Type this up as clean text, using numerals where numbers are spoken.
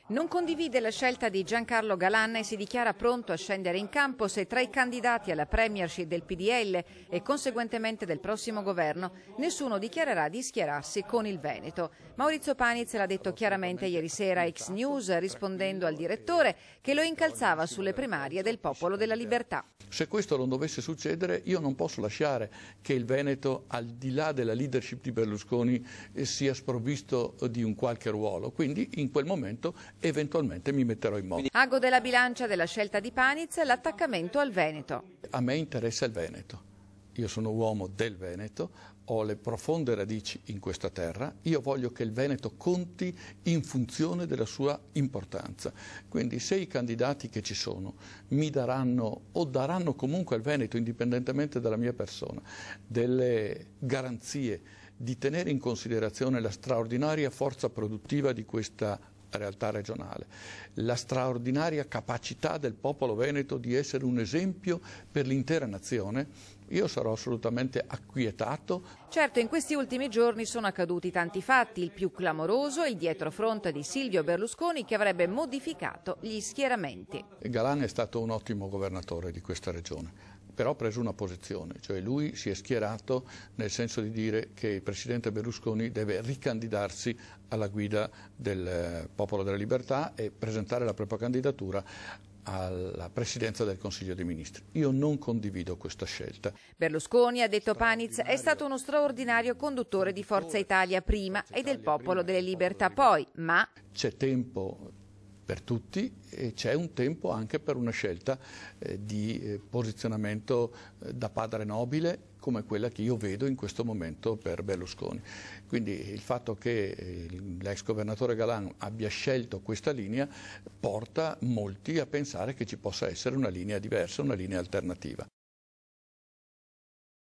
Non condivide la scelta di Giancarlo Galan e si dichiara pronto a scendere in campo se tra i candidati alla premiership del PDL e conseguentemente del prossimo governo nessuno dichiarerà di schierarsi con il Veneto. Maurizio Paniz l'ha detto chiaramente ieri sera a X News rispondendo al direttore che lo incalzava sulle primarie del Popolo della Libertà. Se questo non dovesse succedere io non posso lasciare che il Veneto, al di là della leadership di Berlusconi, sia sprovvisto di un qualche ruolo, quindi in quel momento eventualmente mi metterò in moto. Ago della bilancia della scelta di Paniz, l'attaccamento al Veneto. A me interessa il Veneto, io sono uomo del Veneto, ho le profonde radici in questa terra, io voglio che il Veneto conti in funzione della sua importanza. Quindi se i candidati che ci sono mi daranno o daranno comunque al Veneto, indipendentemente dalla mia persona, delle garanzie di tenere in considerazione la straordinaria forza produttiva di questa realtà regionale, la straordinaria capacità del popolo veneto di essere un esempio per l'intera nazione, io sarò assolutamente acquietato. Certo, in questi ultimi giorni sono accaduti tanti fatti, il più clamoroso è il dietrofront di Silvio Berlusconi che avrebbe modificato gli schieramenti. Galan è stato un ottimo governatore di questa regione, però ha preso una posizione, cioè lui si è schierato nel senso di dire che il presidente Berlusconi deve ricandidarsi alla guida del Popolo della Libertà e presentare la propria candidatura alla presidenza del Consiglio dei Ministri. Io non condivido questa scelta. Berlusconi, ha detto Paniz, è stato uno straordinario conduttore di Forza Italia prima e del Popolo delle Libertà poi, ma c'è tempo per tutti e c'è un tempo anche per una scelta di posizionamento da padre nobile come quella che io vedo in questo momento per Berlusconi. Quindi il fatto che l'ex governatore Galan abbia scelto questa linea porta molti a pensare che ci possa essere una linea diversa, una linea alternativa.